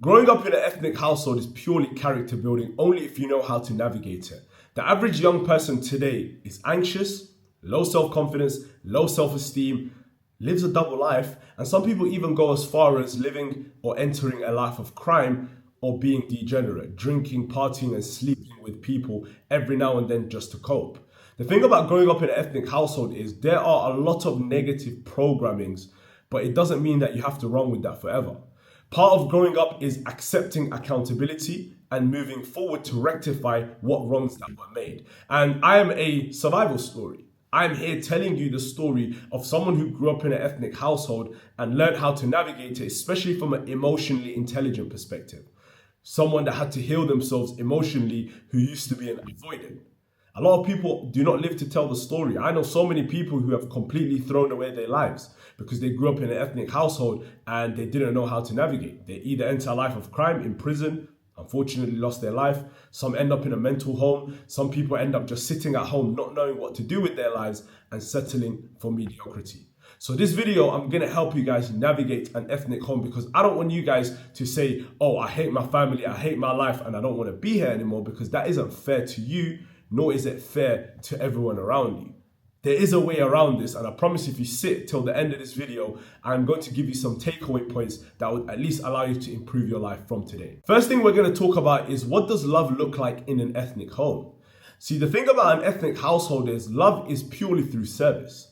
Growing up in an ethnic household is purely character building only if you know how to navigate it. The average young person today is anxious, low self-confidence, low self-esteem, lives a double life, and some people even go as far as living or entering a life of crime or being degenerate, drinking, partying, and sleeping with people every now and then just to cope. The thing about growing up in an ethnic household is there are a lot of negative programmings, but it doesn't mean that you have to run with that forever. Part of growing up is accepting accountability and moving forward to rectify what wrongs that were made. And I am a survival story. I'm here telling you the story of someone who grew up in an ethnic household and learned how to navigate it, especially from an emotionally intelligent perspective. Someone that had to heal themselves emotionally who used to be an avoidant. A lot of people do not live to tell the story. I know so many people who have completely thrown away their lives because they grew up in an ethnic household and they didn't know how to navigate. They either enter a life of crime in prison, unfortunately lost their life. Some end up in a mental home. Some people end up just sitting at home, not knowing what to do with their lives and settling for mediocrity. So this video, I'm going to help you guys navigate an ethnic home because I don't want you guys to say, oh, I hate my family, I hate my life, and I don't want to be here anymore, because that isn't fair to you, nor is it fair to everyone around you. There is a way around this, and I promise if you sit till the end of this video, I'm going to give you some takeaway points that would at least allow you to improve your life from today. First thing we're going to talk about is, what does love look like in an ethnic home? See, the thing about an ethnic household is love is purely through service.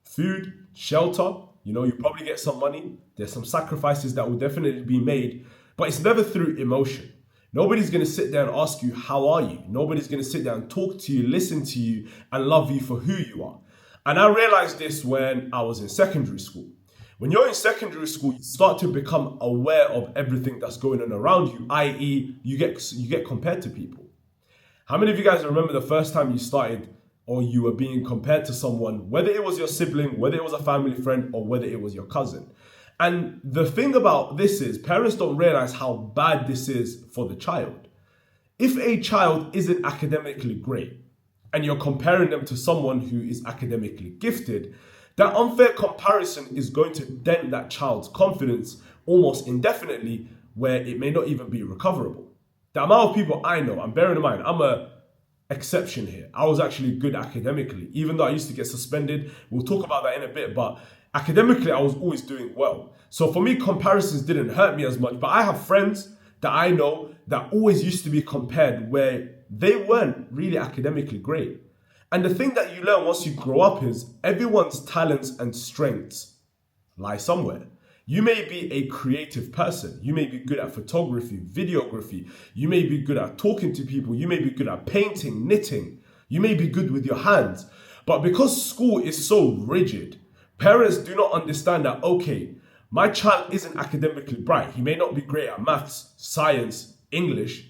Food, shelter, you probably get some money. There's some sacrifices that will definitely be made, but it's never through emotion. Nobody's going to sit there and ask you, how are you? Nobody's going to sit there and talk to you, listen to you, and love you for who you are. And I realized this when I was in secondary school. When you're in secondary school, you start to become aware of everything that's going on around you, i.e. you get compared to people. How many of you guys remember the first time you started or you were being compared to someone, whether it was your sibling, whether it was a family friend, or whether it was your cousin? And the thing about this is, parents don't realize how bad this is for the child. If a child isn't academically great and you're comparing them to someone who is academically gifted, that unfair comparison is going to dent that child's confidence almost indefinitely, where it may not even be recoverable. The amount of people I know, and bearing in mind, I'm a exception here. I was actually good academically, even though I used to get suspended. We'll talk about that in a bit, but academically, I was always doing well. So for me, comparisons didn't hurt me as much. But I have friends that I know that always used to be compared where they weren't really academically great. And the thing that you learn once you grow up is everyone's talents and strengths lie somewhere. You may be a creative person. You may be good at photography, videography. You may be good at talking to people. You may be good at painting, knitting. You may be good with your hands. But because school is so rigid, parents do not understand that, okay, my child isn't academically bright. He may not be great at maths, science, English,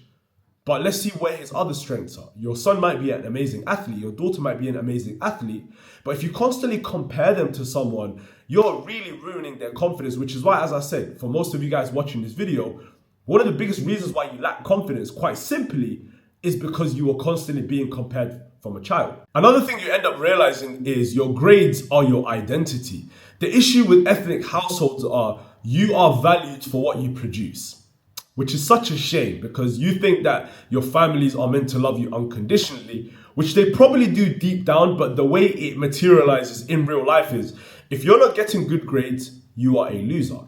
but let's see where his other strengths are. Your son might be an amazing athlete. Your daughter might be an amazing athlete. But if you constantly compare them to someone, you're really ruining their confidence, which is why, as I said, for most of you guys watching this video, one of the biggest reasons why you lack confidence, quite simply, is because you are constantly being compared from a child. Another thing you end up realizing is your grades are your identity. The issue with ethnic households are you are valued for what you produce, which is such a shame, because you think that your families are meant to love you unconditionally, which they probably do deep down, but the way it materializes in real life is, if you're not getting good grades, you are a loser.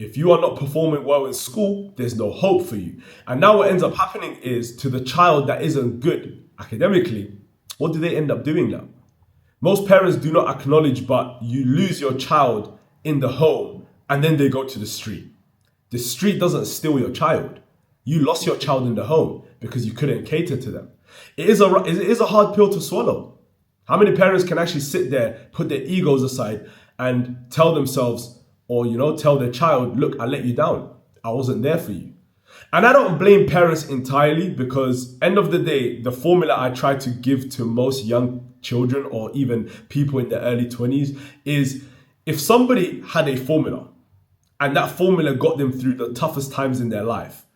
If you are not performing well in school, there's no hope for you. And now what ends up happening is, to the child that isn't good academically, what do they end up doing now? Most parents do not acknowledge, but you lose your child in the home and then they go to the street. The street doesn't steal your child. You lost your child in the home because you couldn't cater to them. It is a hard pill to swallow. How many parents can actually sit there, put their egos aside and tell themselves, or tell their child, look, I let you down. I wasn't there for you. And I don't blame parents entirely, because end of the day, the formula I try to give to most young children or even people in their early 20s is, if somebody had a formula and that formula got them through the toughest times in their life,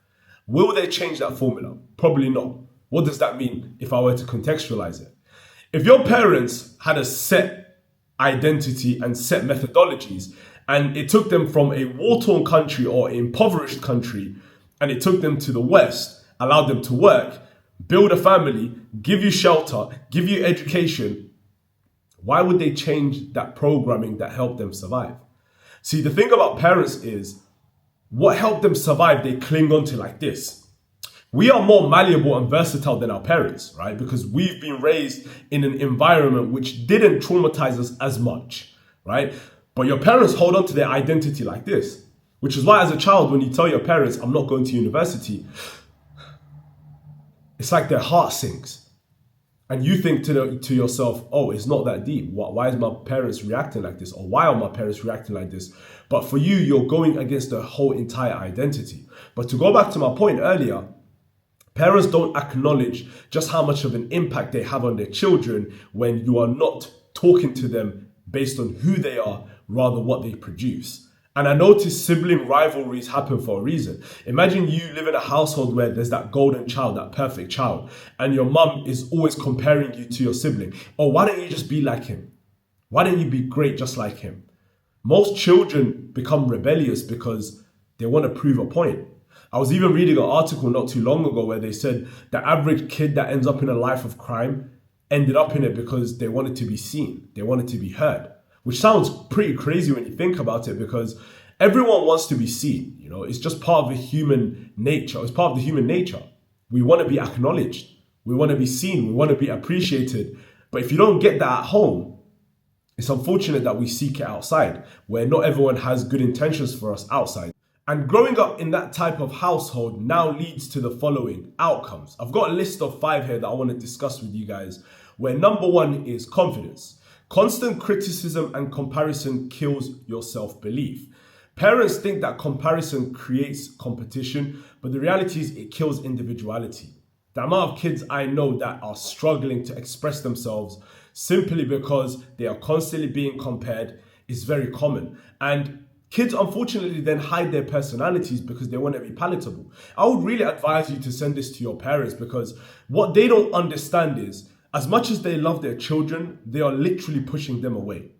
will they change that formula? Probably not. What does that mean if I were to contextualize it? If your parents had a set identity and set methodologies, and it took them from a war-torn country or impoverished country and it took them to the West, allowed them to work, build a family, give you shelter, give you education, why would they change that programming that helped them survive? See, the thing about parents is what helped them survive, they cling on to like this. We are more malleable and versatile than our parents, right? Because we've been raised in an environment which didn't traumatize us as much, right? But your parents hold on to their identity like this, which is why as a child, when you tell your parents, I'm not going to university, it's like their heart sinks. And you think to yourself, oh, it's not that deep. Why is my parents reacting like this? Or why are my parents reacting like this? But for you, you're going against the whole entire identity. But to go back to my point earlier, parents don't acknowledge just how much of an impact they have on their children when you are not talking to them based on who they are, rather what they produce. And I notice sibling rivalries happen for a reason. Imagine you live in a household where there's that golden child, that perfect child, and your mum is always comparing you to your sibling. Oh, why don't you just be like him? Why don't you be great just like him? Most children become rebellious because they want to prove a point. I was even reading an article not too long ago where they said the average kid that ends up in a life of crime ended up in it because they wanted to be seen. They wanted to be heard. Which sounds pretty crazy when you think about it, because everyone wants to be seen. You know, it's just part of the human nature. It's part of the human nature. We want to be acknowledged. We want to be seen. We want to be appreciated. But if you don't get that at home, it's unfortunate that we seek it outside, where not everyone has good intentions for us outside. And growing up in that type of household now leads to the following outcomes. I've got a list of 5 here that I want to discuss with you guys, where number 1 is confidence. Constant criticism and comparison kills your self-belief. Parents think that comparison creates competition, but the reality is it kills individuality. The amount of kids I know that are struggling to express themselves simply because they are constantly being compared is very common. And kids unfortunately then hide their personalities because they want to be palatable. I would really advise you to send this to your parents, because what they don't understand is, as much as they love their children, they are literally pushing them away.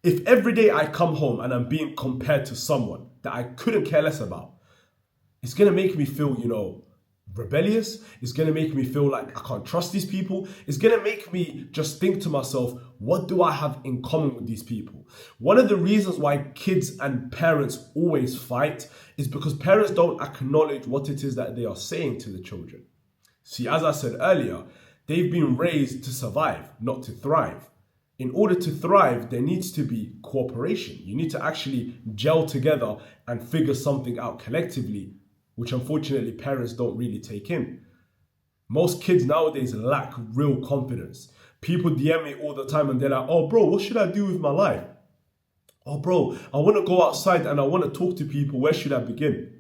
If every day I come home and I'm being compared to someone that I couldn't care less about, it's going to make me feel, rebellious. It's going to make me feel like I can't trust these people. It's going to make me just think to myself, what do I have in common with these people? One of the reasons why kids and parents always fight is because parents don't acknowledge what it is that they are saying to the children. See, as I said earlier, they've been raised to survive, not to thrive. In order to thrive, there needs to be cooperation. You need to actually gel together and figure something out collectively, which unfortunately parents don't really take in. Most kids nowadays lack real confidence. People DM me all the time and they're like, oh bro, what should I do with my life? Oh bro, I want to go outside and I want to talk to people. Where should I begin?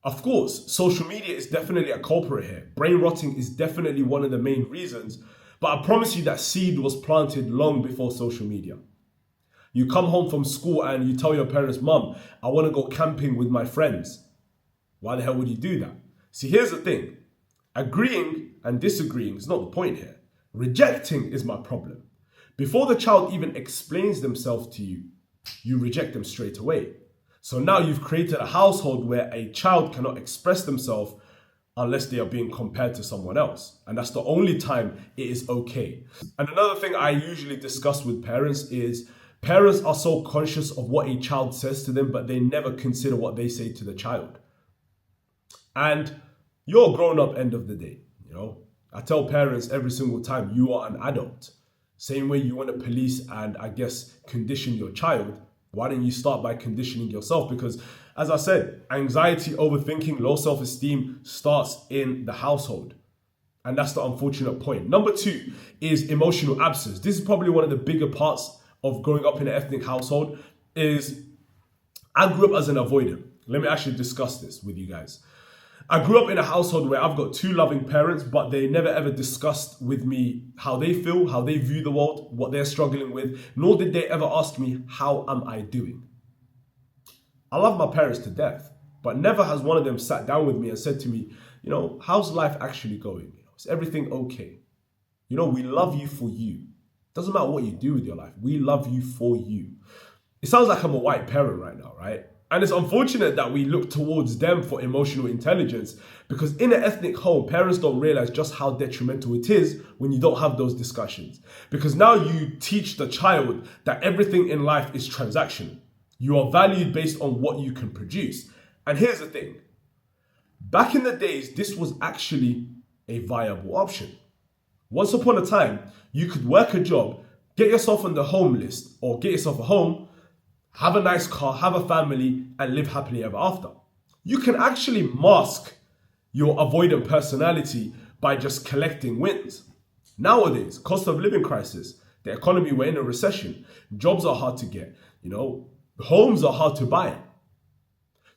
Of course, social media is definitely a culprit here. Brain rotting is definitely one of the main reasons, but I promise you that seed was planted long before social media. You come home from school and you tell your parents, Mum, I want to go camping with my friends. Why the hell would you do that? See, here's the thing. Agreeing and disagreeing is not the point here. Rejecting is my problem. Before the child even explains themselves to you, you reject them straight away. So now you've created a household where a child cannot express themselves unless they are being compared to someone else. And that's the only time it is okay. And another thing I usually discuss with parents is parents are so conscious of what a child says to them, but they never consider what they say to the child. And you're a grown-up end of the day, I tell parents every single time, you are an adult. Same way you want to police and condition your child, why don't you start by conditioning yourself? Because as I said, anxiety, overthinking, low self-esteem starts in the household. And that's the unfortunate point. Number 2 is emotional absence. This is probably one of the bigger parts of growing up in an ethnic household. I grew up as an avoidant. Let me actually discuss this with you guys. I grew up in a household where I've got 2 loving parents, but they never ever discussed with me how they feel, how they view the world, what they're struggling with, nor did they ever ask me, how am I doing? I love my parents to death, but never has one of them sat down with me and said to me, how's life actually going? Is everything okay? We love you for you. Doesn't matter what you do with your life. We love you for you. It sounds like I'm a white parent right now, right? And it's unfortunate that we look towards them for emotional intelligence, because in an ethnic home, parents don't realize just how detrimental it is when you don't have those discussions. Because now you teach the child that everything in life is transactional. You are valued based on what you can produce. And here's the thing. Back in the days, this was actually a viable option. Once upon a time, you could work a job, get yourself on the home list, or get yourself a home, have a nice car, have a family, and live happily ever after. You can actually mask your avoidant personality by just collecting wins. Nowadays, cost of living crisis, the economy, we're in a recession, jobs are hard to get, homes are hard to buy.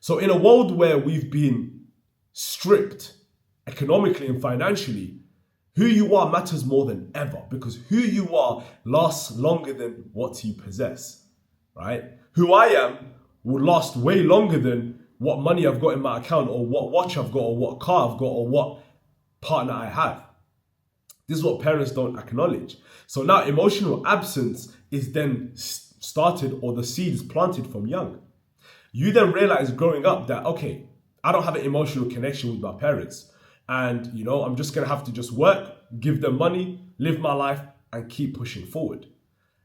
So in a world where we've been stripped economically and financially, who you are matters more than ever, because who you are lasts longer than what you possess, right? Who I am will last way longer than what money I've got in my account, or what watch I've got, or what car I've got, or what partner I have. This is what parents don't acknowledge. So now emotional absence is then started, or the seed is planted from young. You then realize growing up that, okay, I don't have an emotional connection with my parents. And, I'm just going to have to just work, give them money, live my life, and keep pushing forward.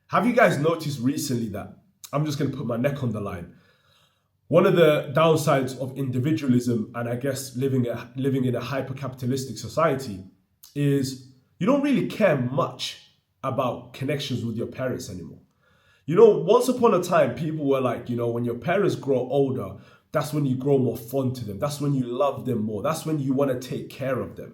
Have you guys noticed recently that, I'm just going to put my neck on the line, one of the downsides of individualism and I guess living in a hyper-capitalistic society is you don't really care much about connections with your parents anymore. Once upon a time, people were like, when your parents grow older, that's when you grow more fond to them. That's when you love them more. That's when you want to take care of them.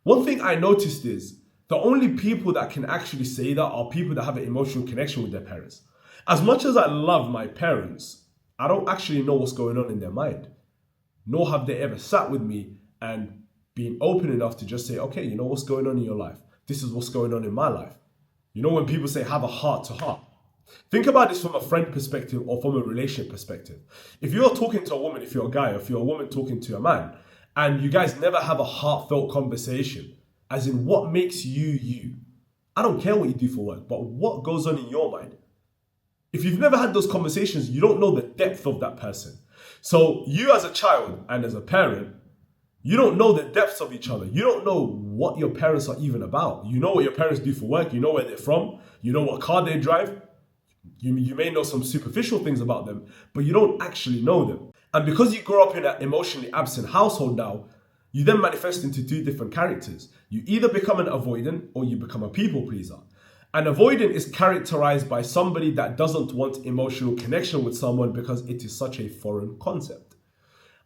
One thing I noticed is the only people that can actually say that are people that have an emotional connection with their parents. As much as I love my parents, I don't actually know what's going on in their mind. Nor have they ever sat with me and been open enough to just say, okay, what's going on in your life? This is what's going on in my life. When people say have a heart to heart. Think about this from a friend perspective or from a relationship perspective. If you're talking to a woman, if you're a guy, or if you're a woman talking to a man, and you guys never have a heartfelt conversation, as in what makes you you. I don't care what you do for work, but what goes on in your mind? If you've never had those conversations, you don't know the depth of that person. So you as a child and as a parent, you don't know the depths of each other. You don't know what your parents are even about. You know what your parents do for work. You know where they're from. You know what car they drive. You may know some superficial things about them, but you don't actually know them. And because you grow up in an emotionally absent household now, you then manifest into two different characters. You either become an avoidant or you become a people pleaser. An avoidant is characterized by somebody that doesn't want emotional connection with someone because it is such a foreign concept.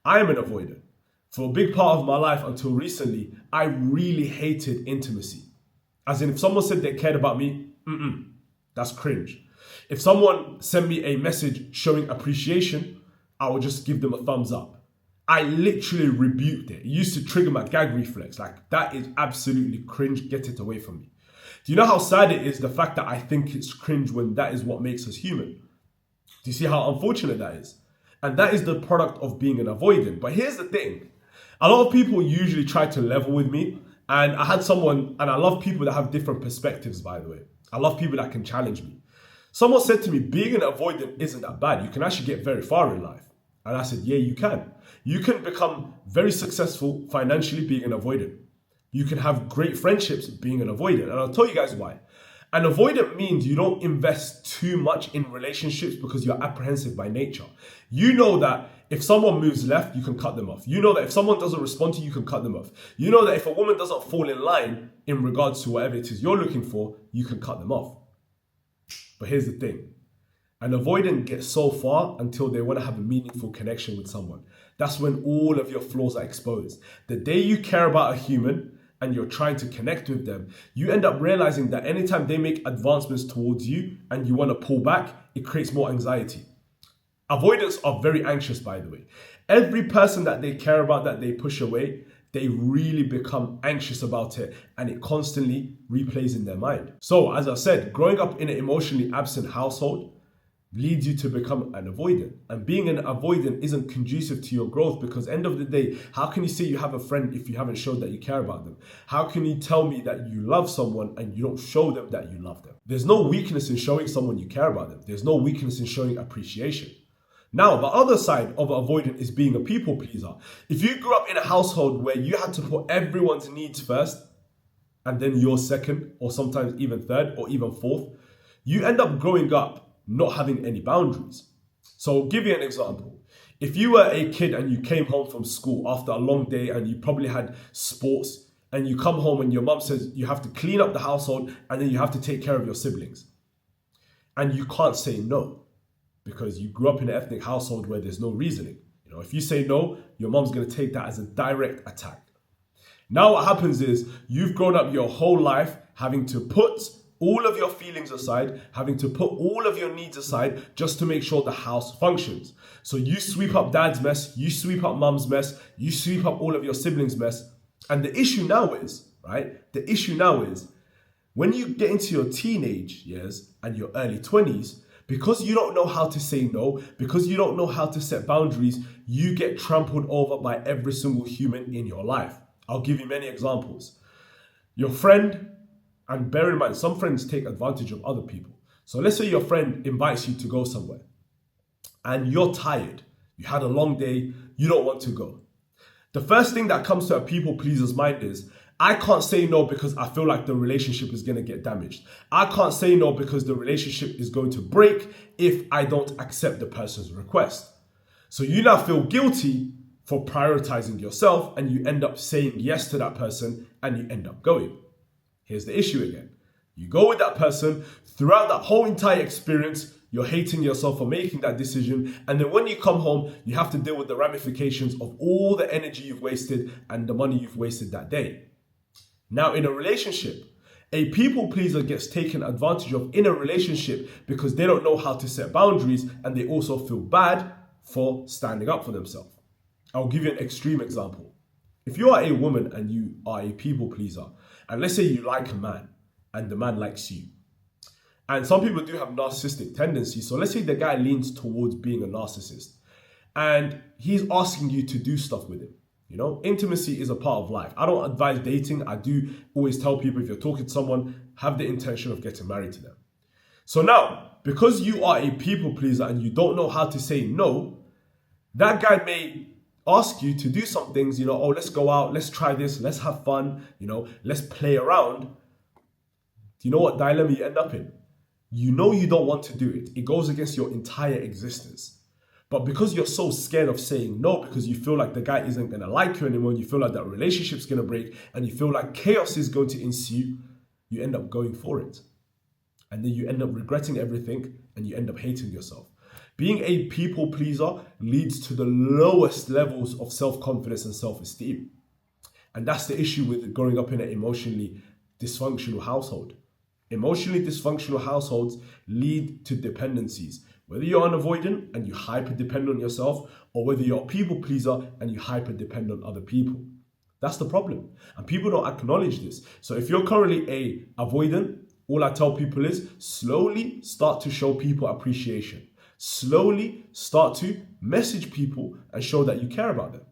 I am an avoidant. For a big part of my life until recently, I really hated intimacy. As in, if someone said they cared about me, that's cringe. If someone sent me a message showing appreciation, I would just give them a thumbs up. I literally rebuked it. It used to trigger my gag reflex. Like, that is absolutely cringe. Get it away from me. Do you know how sad it is, the fact that I think it's cringe when that is what makes us human? Do you see how unfortunate that is? And that is the product of being an avoidant. But here's the thing. A lot of people usually try to level with me. And I had someone, and I love people that have different perspectives, by the way. I love people that can challenge me. Someone said to me, being an avoidant isn't that bad. You can actually get very far in life. And I said, yeah, you can. You can become very successful financially being an avoidant. You can have great friendships being an avoidant. And I'll tell you guys why. An avoidant means you don't invest too much in relationships because you're apprehensive by nature. You know that if someone moves left, you can cut them off. You know that if someone doesn't respond to you, you can cut them off. You know that if a woman doesn't fall in line in regards to whatever it is you're looking for, you can cut them off. But here's the thing. An avoidant gets so far until they want to have a meaningful connection with someone. That's when all of your flaws are exposed. The day you care about a human and you're trying to connect with them, you end up realizing that anytime they make advancements towards you and you want to pull back, it creates more anxiety. Avoidants are very anxious, by the way. Every person that they care about, that they push away, they really become anxious about it, and it constantly replays in their mind. So, as I said, growing up in an emotionally absent household leads you to become an avoidant. And being an avoidant isn't conducive to your growth, because end of the day, how can you say you have a friend if you haven't showed that you care about them? How can you tell me that you love someone and you don't show them that you love them? There's no weakness in showing someone you care about them. There's no weakness in showing appreciation. Now, the other side of avoidant is being a people pleaser. If you grew up in a household where you had to put everyone's needs first, and then yours second, or sometimes even third, or even fourth, you end up growing up not having any boundaries. So I'll give you an example. If you were a kid and you came home from school after a long day and you probably had sports, and you come home and your mum says you have to clean up the household and then you have to take care of your siblings, and you can't say no because you grew up in an ethnic household where there's no reasoning. If you say no, your mum's going to take that as a direct attack. Now what happens is you've grown up your whole life having to put all of your feelings aside, having to put all of your needs aside just to make sure the house functions. So you sweep up dad's mess, you sweep up mum's mess, you sweep up all of your siblings' mess. And the issue now is, when you get into your teenage years and your early 20s, because you don't know how to say no, because you don't know how to set boundaries, you get trampled over by every single human in your life. I'll give you many examples. Your friend, and bear in mind, some friends take advantage of other people. So let's say your friend invites you to go somewhere and you're tired. You had a long day, you don't want to go. The first thing that comes to a people pleaser's mind is, I can't say no because I feel like the relationship is going to get damaged. I can't say no because the relationship is going to break if I don't accept the person's request. So you now feel guilty for prioritizing yourself, and you end up saying yes to that person and you end up going. Here's the issue again. You go with that person, throughout that whole entire experience, you're hating yourself for making that decision, and then when you come home, you have to deal with the ramifications of all the energy you've wasted and the money you've wasted that day. Now, in a relationship, a people pleaser gets taken advantage of in a relationship because they don't know how to set boundaries, and they also feel bad for standing up for themselves. I'll give you an extreme example. If you are a woman and you are a people pleaser, and let's say you like a man and the man likes you, and some people do have narcissistic tendencies, so let's say the guy leans towards being a narcissist and he's asking you to do stuff with him. Intimacy is a part of life. I don't advise dating. I do always tell people, if you're talking to someone, have the intention of getting married to them. So now, because you are a people pleaser and you don't know how to say no, that guy may ask you to do some things, oh, let's go out, let's try this, let's have fun, let's play around. Do you know what dilemma you end up in? You don't want to do it. It goes against your entire existence. But because you're so scared of saying no, because you feel like the guy isn't going to like you anymore, you feel like that relationship's going to break, and you feel like chaos is going to ensue, you end up going for it. And then you end up regretting everything, and you end up hating yourself. Being a people pleaser leads to the lowest levels of self-confidence and self-esteem. And that's the issue with growing up in an emotionally dysfunctional household. Emotionally dysfunctional households lead to dependencies. Whether you're an avoidant and you hyper-depend on yourself, or whether you're a people pleaser and you hyper-depend on other people. That's the problem. And people don't acknowledge this. So if you're currently a avoidant, all I tell people is slowly start to show people appreciation. Slowly start to message people and show that you care about them.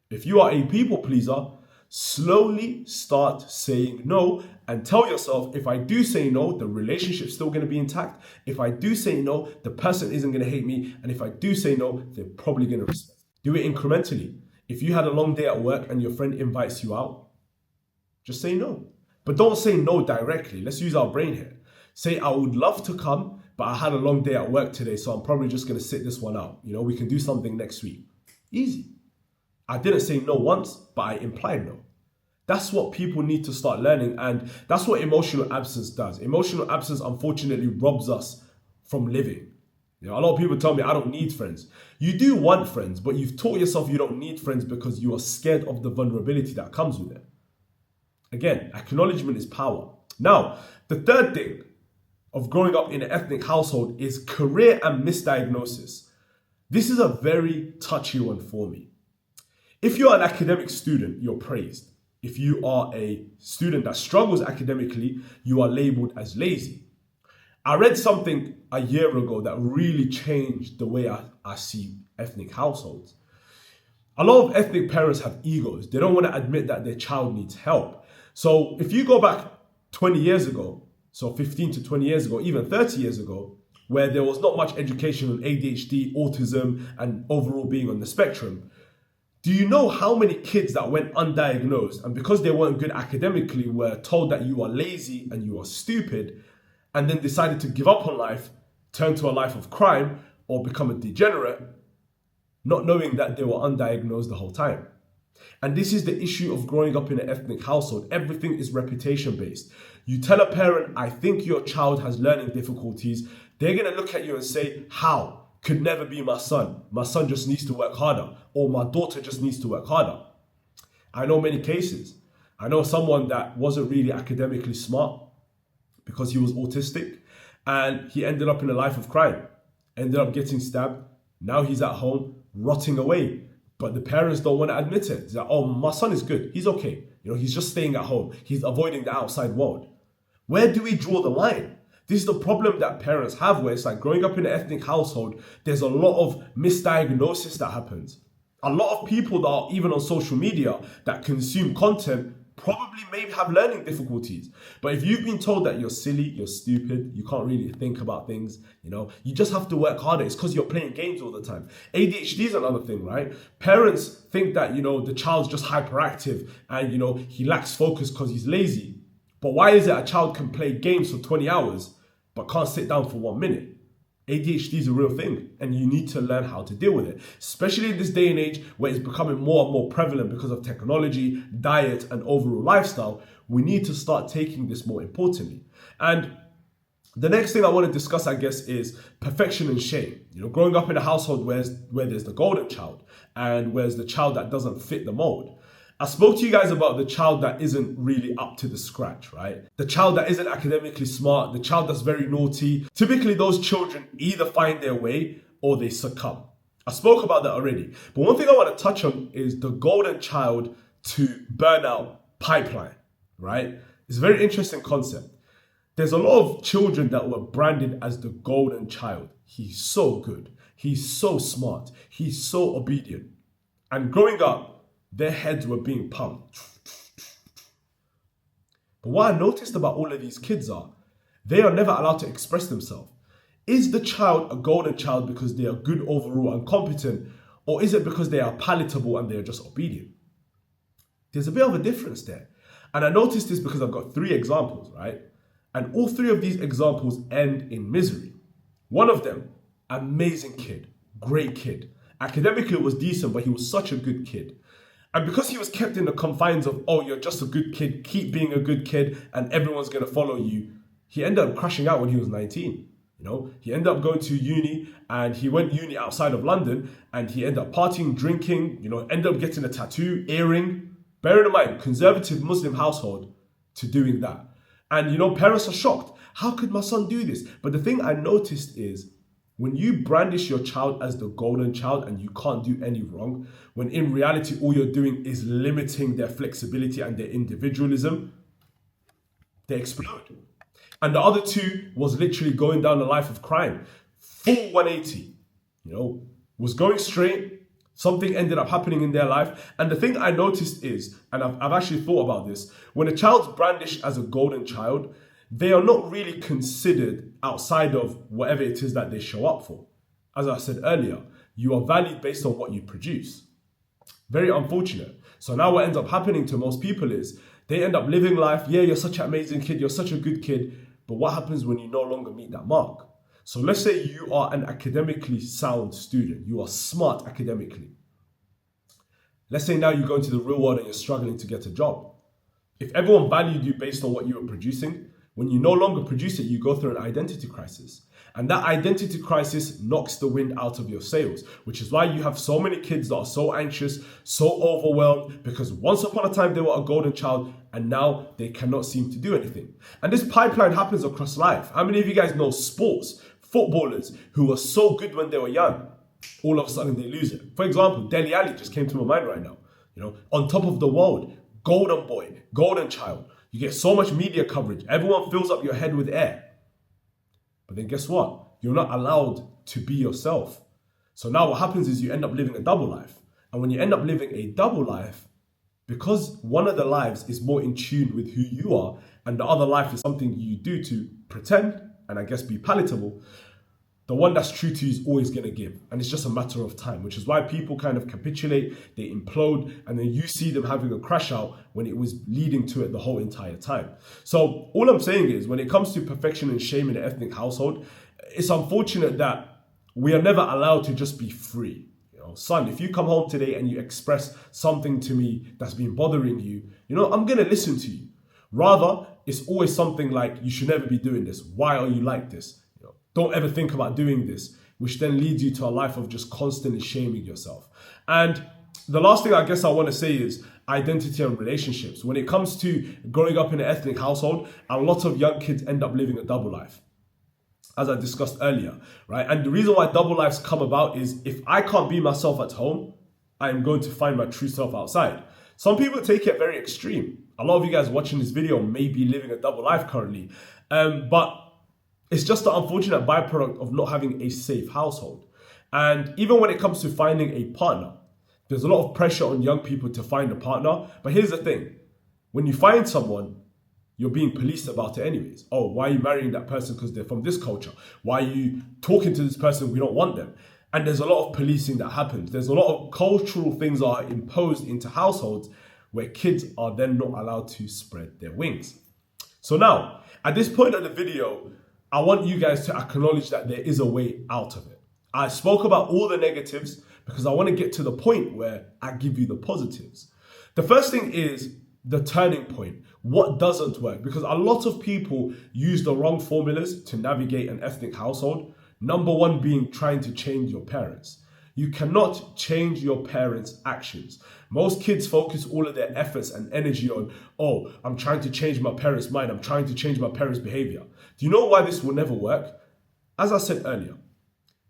If you are a people pleaser, slowly start saying no and tell yourself, if I do say no, the relationship's still going to be intact. If I do say no, the person isn't going to hate me. And if I do say no, they're probably going to respect. Do it incrementally. If you had a long day at work and your friend invites you out, just say no. But don't say no directly. Let's use our brain here. Say, I would love to come, but I had a long day at work today, so I'm probably just going to sit this one out. We can do something next week. Easy. I didn't say no once, but I implied no. That's what people need to start learning, and that's what emotional absence does. Emotional absence, unfortunately, robs us from living. A lot of people tell me, I don't need friends. You do want friends, but you've taught yourself you don't need friends because you are scared of the vulnerability that comes with it. Again, acknowledgement is power. Now, the third thing of growing up in an ethnic household is career and misdiagnosis. This is a very touchy one for me. If you're an academic student, you're praised. If you are a student that struggles academically, you are labeled as lazy. I read something a year ago that really changed the way I see ethnic households. A lot of ethnic parents have egos. They don't want to admit that their child needs help. So if you go back 20 years ago, so 15 to 20 years ago, even 30 years ago, where there was not much education on ADHD, autism, and overall being on the spectrum. Do you know how many kids that went undiagnosed and because they weren't good academically were told that you are lazy and you are stupid, and then decided to give up on life, turn to a life of crime, or become a degenerate, not knowing that they were undiagnosed the whole time? And this is the issue of growing up in an ethnic household. Everything is reputation based. You tell a parent, I think your child has learning difficulties. They're going to look at you and say, how? Could never be my son. My son just needs to work harder. Or my daughter just needs to work harder. I know many cases. I know someone that wasn't really academically smart because he was autistic, and he ended up in a life of crime. Ended up getting stabbed. Now he's at home rotting away. But the parents don't want to admit it. It's like, oh, my son is good. He's okay. He's just staying at home. He's avoiding the outside world. Where do we draw the line? This is the problem that parents have, where it's like growing up in an ethnic household, there's a lot of misdiagnosis that happens. A lot of people that are even on social media that consume content probably maybe have learning difficulties. But if you've been told that you're silly, you're stupid, you can't really think about things, you just have to work harder. It's because you're playing games all the time. ADHD is another thing, right? Parents think that, the child's just hyperactive and, he lacks focus because he's lazy. But why is it a child can play games for 20 hours but can't sit down for 1 minute? ADHD is a real thing, and you need to learn how to deal with it, especially in this day and age where it's becoming more and more prevalent because of technology, diet, and overall lifestyle. We need to start taking this more importantly. And the next thing I want to discuss, I guess, is perfection and shame. Growing up in a household where there's the golden child and where's the child that doesn't fit the mold. I spoke to you guys about the child that isn't really up to the scratch, right? The child that isn't academically smart, the child that's very naughty. Typically, those children either find their way or they succumb. I spoke about that already. But one thing I want to touch on is the golden child to burnout pipeline, right? It's a very interesting concept. There's a lot of children that were branded as the golden child. He's so good. He's so smart. He's so obedient. And growing up, their heads were being pumped. But what I noticed about all of these kids are, they are never allowed to express themselves. Is the child a golden child because they are good overall and competent, or is it because they are palatable and they are just obedient? There's a bit of a difference there. And I noticed this because I've got 3 examples, right? And all 3 of these examples end in misery. One of them, amazing kid, great kid. Academically it was decent, but he was such a good kid. And because he was kept in the confines of, oh, you're just a good kid, keep being a good kid, and everyone's going to follow you, he ended up crashing out when he was 19. He ended up going to uni, and he went uni outside of London, and he ended up partying, drinking, ended up getting a tattoo, earring. Bearing in mind, conservative Muslim household to doing that. And, parents are shocked. How could my son do this? But the thing I noticed is, when you brandish your child as the golden child and you can't do any wrong, when in reality all you're doing is limiting their flexibility and their individualism, they explode. And the other 2 was literally going down a life of crime. Full 180, was going straight. Something ended up happening in their life. And the thing I noticed is, and I've actually thought about this, when a child's brandished as a golden child, they are not really considered outside of whatever it is that they show up for. As I said earlier, you are valued based on what you produce. Very unfortunate. So now what ends up happening to most people is they end up living life. Yeah, you're such an amazing kid. You're such a good kid. But what happens when you no longer meet that mark? So let's say you are an academically sound student. You are smart academically. Let's say now you go into the real world and you're struggling to get a job. If everyone valued you based on what you were producing, when you no longer produce it, you go through an identity crisis. And that identity crisis knocks the wind out of your sails, which is why you have so many kids that are so anxious, so overwhelmed, because once upon a time they were a golden child and now they cannot seem to do anything. And this pipeline happens across life. How many of you guys know sports, footballers who were so good when they were young, all of a sudden they lose it? For example, Dele Alli just came to my mind right now. On top of the world, golden boy, golden child. You get so much media coverage. Everyone fills up your head with air. But then guess what? You're not allowed to be yourself. So now what happens is you end up living a double life. And when you end up living a double life, because one of the lives is more in tune with who you are, and the other life is something you do to pretend and I guess be palatable, the one that's true to you is always going to give. And it's just a matter of time, which is why people kind of capitulate, they implode, and then you see them having a crash out when it was leading to it the whole entire time. So all I'm saying is, when it comes to perfection and shame in an ethnic household, it's unfortunate that we are never allowed to just be free. Son, if you come home today and you express something to me that's been bothering you, I'm going to listen to you. Rather, it's always something like, you should never be doing this. Why are you like this? Don't ever think about doing this, which then leads you to a life of just constantly shaming yourself. And the last thing I guess I want to say is identity and relationships. When it comes to growing up in an ethnic household, a lot of young kids end up living a double life, as I discussed earlier, right? And the reason why double lives come about is, if I can't be myself at home, I am going to find my true self outside. Some people take it very extreme. A lot of you guys watching this video may be living a double life currently, but it's just the unfortunate byproduct of not having a safe household. And even when it comes to finding a partner, there's a lot of pressure on young people to find a partner. But here's the thing, when you find someone, you're being policed about it anyways. Oh, why are you marrying that person because they're from this culture? Why are you talking to this person? We don't want them. And there's a lot of policing that happens. There's a lot of cultural things that are imposed into households where kids are then not allowed to spread their wings. So now, at this point of the video, I want you guys to acknowledge that there is a way out of it. I spoke about all the negatives because I want to get to the point where I give you the positives. The first thing is the turning point. What doesn't work? Because a lot of people use the wrong formulas to navigate an ethnic household. Number one being trying to change your parents. You cannot change your parents' actions. Most kids focus all of their efforts and energy on, oh, I'm trying to change my parents' mind. I'm trying to change my parents' behavior. Do you know why this will never work? As I said earlier,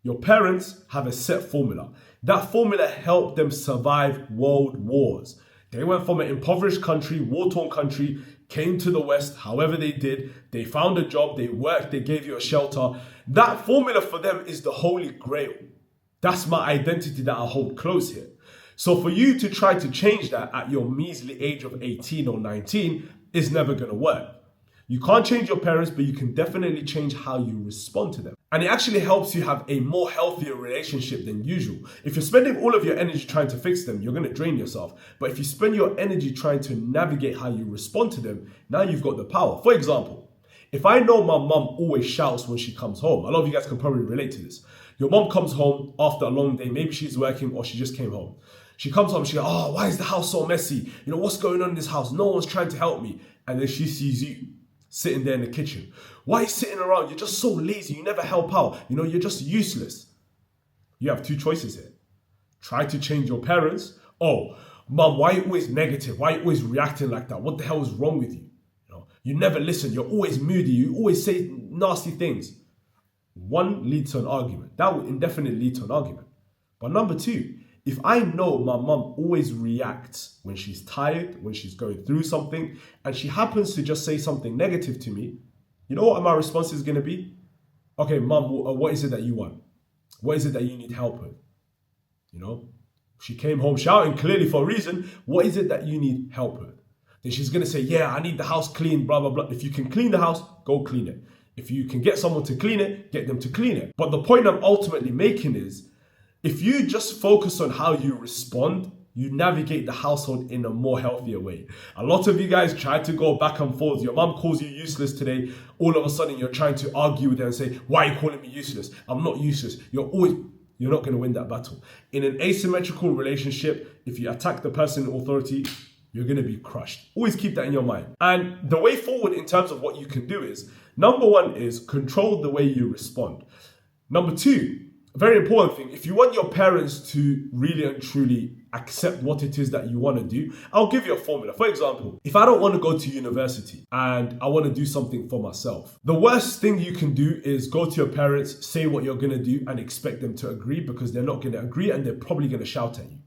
your parents have a set formula. That formula helped them survive world wars. They went from an impoverished country, war-torn country, came to the West, however they did. They found a job, they worked, they gave you a shelter. That formula for them is the holy grail. That's my identity that I hold close here. So for you to try to change that at your measly age of 18 or 19 is never going to work. You can't change your parents, but you can definitely change how you respond to them. And it actually helps you have a more healthier relationship than usual. If you're spending all of your energy trying to fix them, you're going to drain yourself. But if you spend your energy trying to navigate how you respond to them, now you've got the power. For example, if I know my mum always shouts when she comes home, a lot of you guys can probably relate to this. Your mum comes home after a long day, maybe she's working or she just came home. She comes home, she goes, oh, why is the house so messy? What's going on in this house? No one's trying to help me. And then she sees you sitting there in the kitchen. Why are you sitting around? You're just so lazy. You never help out. You're just useless. You have two choices here. Try to change your parents. Oh, mum, why are you always negative? Why are you always reacting like that? What the hell is wrong with you? You never listen. You're always moody. You always say nasty things. One leads to an argument. That will indefinitely lead to an argument. But number two, if I know my mum always reacts when she's tired, when she's going through something, and she happens to just say something negative to me, you know what my response is going to be? Okay, mum, what is it that you want? What is it that you need help with? She came home shouting clearly for a reason. What is it that you need help with? Then she's going to say, yeah, I need the house clean, blah, blah, blah. If you can clean the house, go clean it. If you can get someone to clean it, get them to clean it. But the point I'm ultimately making is, if you just focus on how you respond, you navigate the household in a more healthier way. A lot of you guys try to go back and forth. Your mum calls you useless today. All of a sudden, you're trying to argue with her and say, why are you calling me useless? I'm not useless. You're not going to win that battle. In an asymmetrical relationship, if you attack the person in authority, you're going to be crushed. Always keep that in your mind. And the way forward in terms of what you can do is, number one is control the way you respond. Number two, a very important thing, if you want your parents to really and truly accept what it is that you want to do, I'll give you a formula. For example, if I don't want to go to university and I want to do something for myself, the worst thing you can do is go to your parents, say what you're going to do and expect them to agree, because they're not going to agree and they're probably going to shout at you.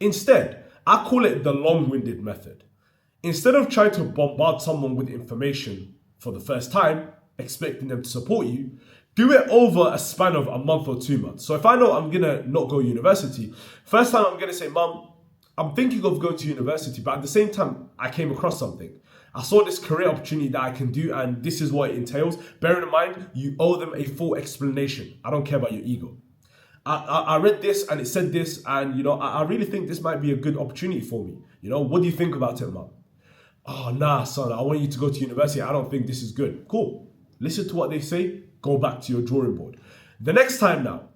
Instead, I call it the long-winded method. Instead of trying to bombard someone with information for the first time, expecting them to support you, do it over a span of a month or 2 months. So if I know I'm going to not go to university, first time I'm going to say, Mum, I'm thinking of going to university, but at the same time, I came across something. I saw this career opportunity that I can do, and this is what it entails. Bearing in mind, you owe them a full explanation. I don't care about your ego. I read this and it said this, and I really think this might be a good opportunity for me. What do you think about it, Mum? Oh, nah, son, I want you to go to university. I don't think this is good. Cool. Listen to what they say. Go back to your drawing board. The next time now,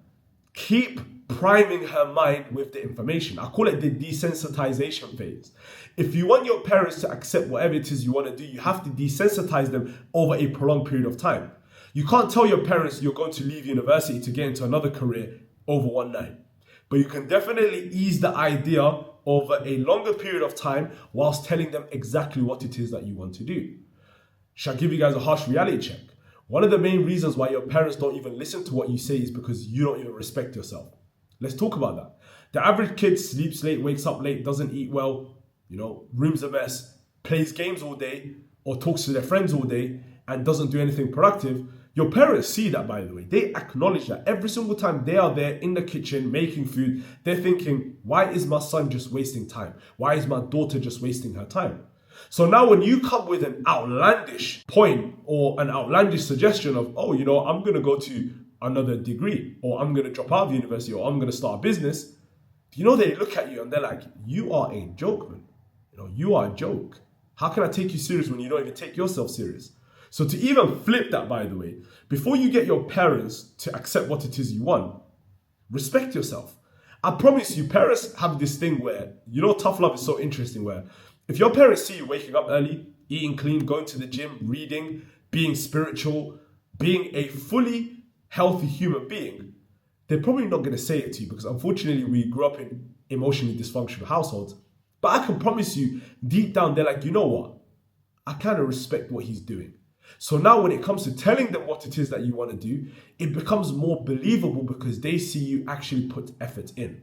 keep priming her mind with the information. I call it the desensitization phase. If you want your parents to accept whatever it is you want to do, you have to desensitize them over a prolonged period of time. You can't tell your parents you're going to leave university to get into another career over one night. But you can definitely ease the idea over a longer period of time whilst telling them exactly what it is that you want to do. Shall I give you guys a harsh reality check? One of the main reasons why your parents don't even listen to what you say is because you don't even respect yourself. Let's talk about that. The average kid sleeps late, wakes up late, doesn't eat well, room's a mess, plays games all day, or talks to their friends all day, and doesn't do anything productive. Your parents see that, by the way. They acknowledge that every single time they are there in the kitchen making food. They're thinking, why is my son just wasting time? Why is my daughter just wasting her time? So now when you come with an outlandish point or an outlandish suggestion of, I'm going to go to another degree, or I'm going to drop out of university, or I'm going to start a business, they look at you and they're like, you are a joke, man. You are a joke. How can I take you serious when you don't even take yourself serious? So to even flip that, by the way, before you get your parents to accept what it is you want, respect yourself. I promise you, parents have this thing where, tough love is so interesting, where if your parents see you waking up early, eating clean, going to the gym, reading, being spiritual, being a fully healthy human being, they're probably not going to say it to you because unfortunately we grew up in emotionally dysfunctional households. But I can promise you, deep down, they're like, you know what? I kind of respect what he's doing. So now when it comes to telling them what it is that you want to do, it becomes more believable because they see you actually put effort in.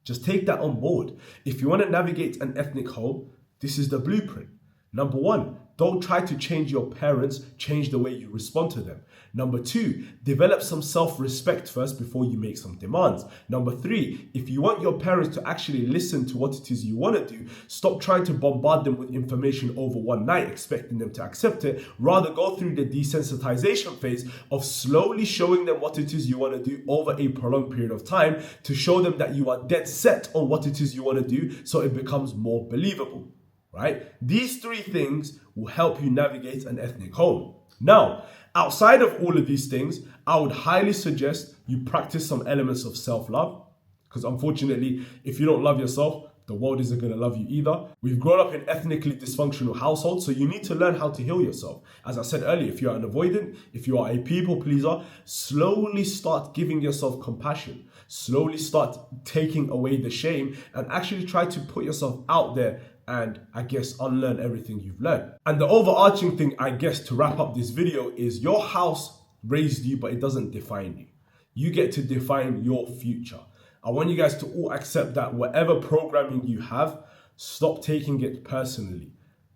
Just take that on board. If you want to navigate an ethnic home, this is the blueprint. Number 1, don't try to change your parents, change the way you respond to them. Number 2, develop some self-respect first before you make some demands. Number 3, if you want your parents to actually listen to what it is you want to do, stop trying to bombard them with information over one night, expecting them to accept it. Rather, go through the desensitization phase of slowly showing them what it is you want to do over a prolonged period of time to show them that you are dead set on what it is you want to do so it becomes more believable. Right? These 3 things will help you navigate an ethnic home. Now, outside of all of these things, I would highly suggest you practice some elements of self-love. Because unfortunately, if you don't love yourself, the world isn't going to love you either. We've grown up in ethnically dysfunctional households, so you need to learn how to heal yourself. As I said earlier, if you're an avoidant, if you are a people pleaser, slowly start giving yourself compassion. Slowly start taking away the shame and actually try to put yourself out there and I guess unlearn everything you've learned. And the overarching thing, I guess, to wrap up this video is your house raised you, but it doesn't define you. You get to define your future. I want you guys to all accept that whatever programming you have, stop taking it personally.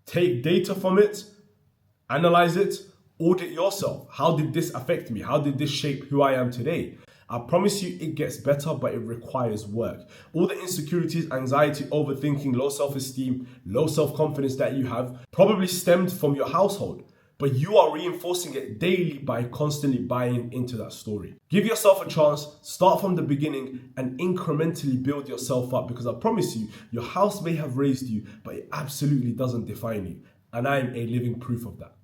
Take data from it, analyze it, audit yourself. How did this affect me? How did this shape who I am today? I promise you it gets better, but it requires work. All the insecurities, anxiety, overthinking, low self-esteem, low self-confidence that you have probably stemmed from your household, but you are reinforcing it daily by constantly buying into that story. Give yourself a chance, start from the beginning and incrementally build yourself up because I promise you, your house may have raised you, but it absolutely doesn't define you. And I am a living proof of that.